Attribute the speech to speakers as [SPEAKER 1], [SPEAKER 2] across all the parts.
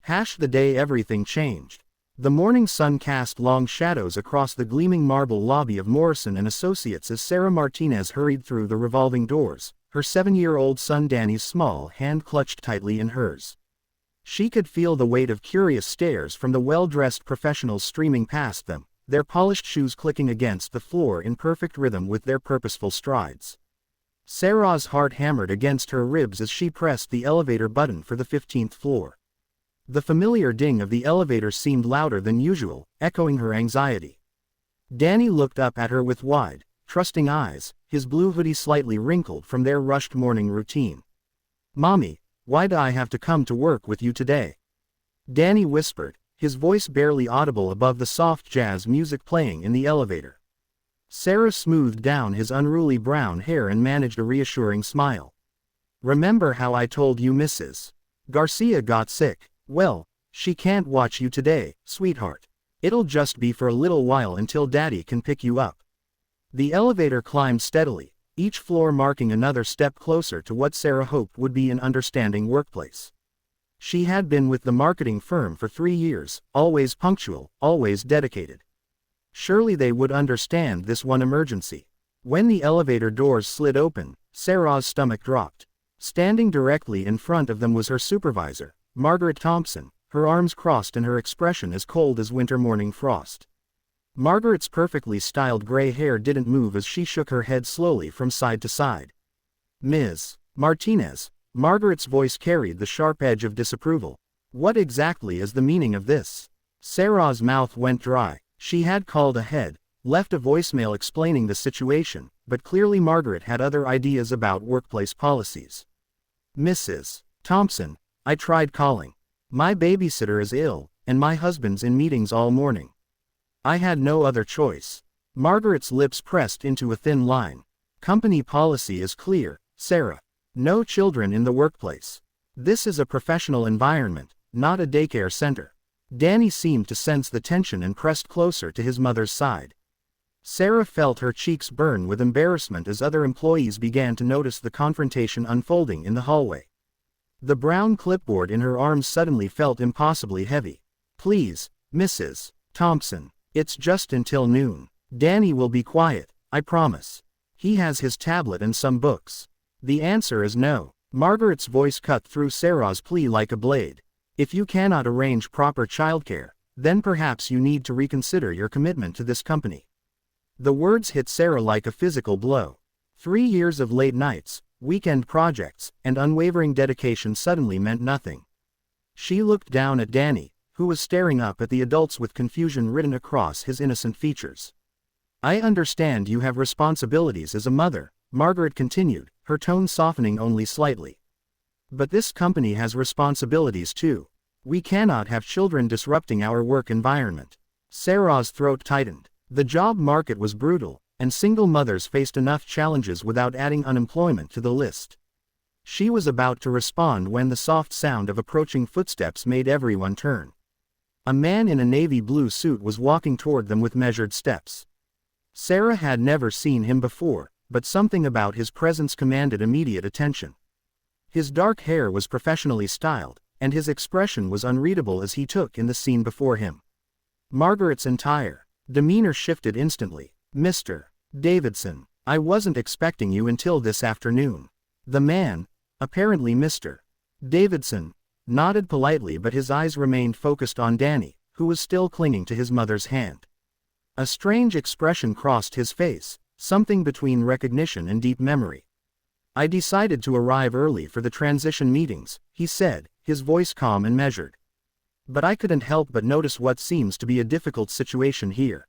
[SPEAKER 1] The day everything changed. The morning sun cast long shadows across the gleaming marble lobby of Morrison & Associates as Sarah Martinez hurried through the revolving doors, her 7-year-old son Danny's small hand clutched tightly in hers. She could feel the weight of curious stares from the well-dressed professionals streaming past them, their polished shoes clicking against the floor in perfect rhythm with their purposeful strides. Sarah's heart hammered against her ribs as she pressed the elevator button for the 15th floor. The familiar ding of the elevator seemed louder than usual, echoing her anxiety. Danny looked up at her with wide, trusting eyes, his blue hoodie slightly wrinkled from their rushed morning routine. "Mommy, why do I have to come to work with you today?" Danny whispered, his voice barely audible above the soft jazz music playing in the elevator. Sarah smoothed down his unruly brown hair and managed a reassuring smile. "Remember how I told you Mrs. Garcia got sick? Well, she can't watch you today, sweetheart. It'll just be for a little while until Daddy can pick you up." The elevator climbed steadily, each floor marking another step closer to what Sarah hoped would be an understanding workplace. She had been with the marketing firm for 3 years, always punctual, always dedicated. Surely they would understand this one emergency. When the elevator doors slid open, Sarah's stomach dropped. Standing directly in front of them was her supervisor, Margaret Thompson, her arms crossed and her expression as cold as winter morning frost. Margaret's perfectly styled gray hair didn't move as she shook her head slowly from side to side. "Ms. Martinez," Margaret's voice carried the sharp edge of disapproval. "What exactly is the meaning of this?" Sarah's mouth went dry. She had called ahead, left a voicemail explaining the situation, but clearly Margaret had other ideas about workplace policies. "Mrs. Thompson, I tried calling. My babysitter is ill, and my husband's in meetings all morning. I had no other choice." Margaret's lips pressed into a thin line. "Company policy is clear, Sarah. No children in the workplace. This is a professional environment, not a daycare center." Danny seemed to sense the tension and pressed closer to his mother's side. Sarah felt her cheeks burn with embarrassment as other employees began to notice the confrontation unfolding in the hallway. The brown clipboard in her arms suddenly felt impossibly heavy. "Please, Mrs. Thompson, it's just until noon. Danny will be quiet, I promise. He has his tablet and some books." "The answer is no." Margaret's voice cut through Sarah's plea like a blade. "If you cannot arrange proper childcare, then perhaps you need to reconsider your commitment to this company." The words hit Sarah like a physical blow. 3 years of late nights, weekend projects, and unwavering dedication suddenly meant nothing. She looked down at Danny, who was staring up at the adults with confusion written across his innocent features. "I understand you have responsibilities as a mother," Margaret continued, her tone softening only slightly. "But this company has responsibilities too. We cannot have children disrupting our work environment." Sarah's throat tightened. The job market was brutal, and single mothers faced enough challenges without adding unemployment to the list. She was about to respond when the soft sound of approaching footsteps made everyone turn. A man in a navy blue suit was walking toward them with measured steps. Sarah had never seen him before, but something about his presence commanded immediate attention. His dark hair was professionally styled, and his expression was unreadable as he took in the scene before him. Margaret's entire demeanor shifted instantly. "Mr. Davidson, I wasn't expecting you until this afternoon." The man, apparently Mr. Davidson, nodded politely, but his eyes remained focused on Danny, who was still clinging to his mother's hand. A strange expression crossed his face, something between recognition and deep memory. "I decided to arrive early for the transition meetings," he said, his voice calm and measured. "But I couldn't help but notice what seems to be a difficult situation here."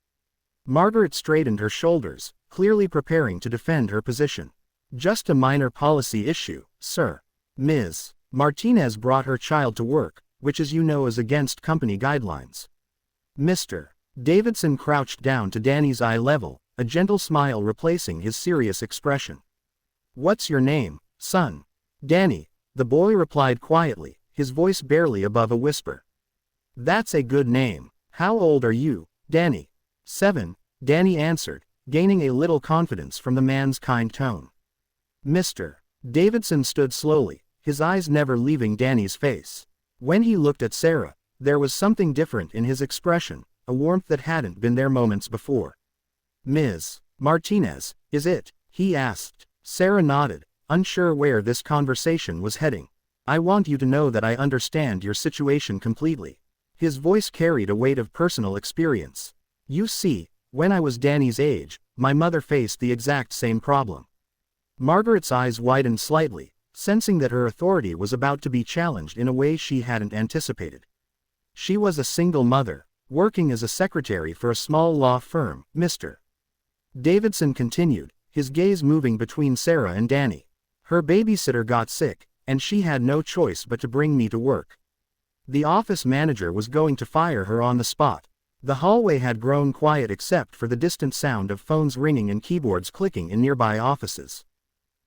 [SPEAKER 1] Margaret straightened her shoulders, clearly preparing to defend her position. "Just a minor policy issue, sir. Ms. Martinez brought her child to work, which as you know is against company guidelines." Mr. Davidson crouched down to Danny's eye level, a gentle smile replacing his serious expression. "What's your name, son?" "Danny," the boy replied quietly, his voice barely above a whisper. "That's a good name. How old are you, Danny?" "7, Danny answered, gaining a little confidence from the man's kind tone. Mr. Davidson stood slowly, his eyes never leaving Danny's face. When he looked at Sarah, there was something different in his expression, a warmth that hadn't been there moments before. "Ms. Martinez, is it?" he asked. Sarah nodded, unsure where this conversation was heading. "I want you to know that I understand your situation completely." His voice carried a weight of personal experience. "You see, when I was Danny's age, my mother faced the exact same problem." Margaret's eyes widened slightly, sensing that her authority was about to be challenged in a way she hadn't anticipated. She was a single mother, working as a secretary for a small law firm, Mr. Davidson continued, his gaze moving between Sarah and Danny. "Her babysitter got sick, and she had no choice but to bring me to work. The office manager was going to fire her on the spot." The hallway had grown quiet except for the distant sound of phones ringing and keyboards clicking in nearby offices.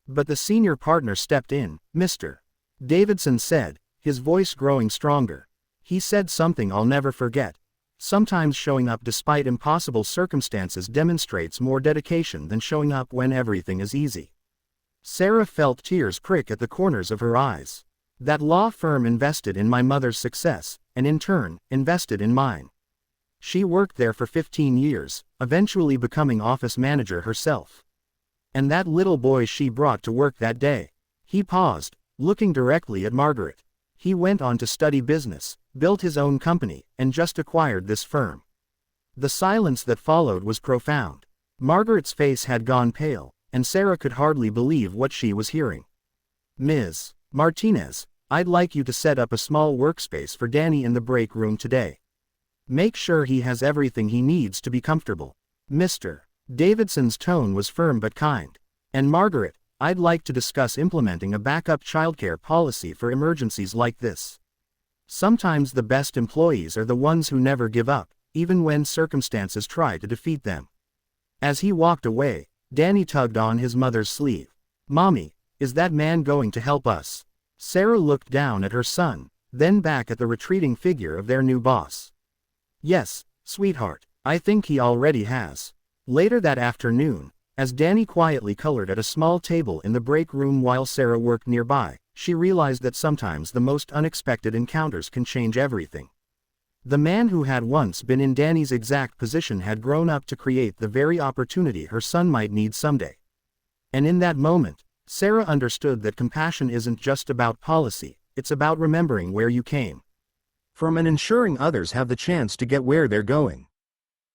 [SPEAKER 1] But the senior partner stepped in. "Mr. Davidson said, his voice growing stronger. He said something I'll never forget. Sometimes showing up despite impossible circumstances demonstrates more dedication than showing up when everything is easy." Sarah felt tears prick at the corners of her eyes. "That law firm invested in my mother's success, and in turn, invested in mine. She worked there for 15 years, eventually becoming office manager herself. And that little boy she brought to work that day." He paused, looking directly at Margaret. "He went on to study business, built his own company, and just acquired this firm." The silence that followed was profound. Margaret's face had gone pale, and Sarah could hardly believe what she was hearing. "Ms. Martinez, I'd like you to set up a small workspace for Danny in the break room today. Make sure he has everything he needs to be comfortable." Mr. Davidson's tone was firm but kind. "And Margaret, I'd like to discuss implementing a backup childcare policy for emergencies like this. Sometimes the best employees are the ones who never give up, even when circumstances try to defeat them." As he walked away, Danny tugged on his mother's sleeve. "Mommy, is that man going to help us?" Sarah looked down at her son, then back at the retreating figure of their new boss. "Yes, sweetheart, I think he already has." Later that afternoon, as Danny quietly colored at a small table in the break room while Sarah worked nearby, she realized that sometimes the most unexpected encounters can change everything. The man who had once been in Danny's exact position had grown up to create the very opportunity her son might need someday. And in that moment, Sarah understood that compassion isn't just about policy, it's about remembering where you came from and ensuring others have the chance to get where they're going.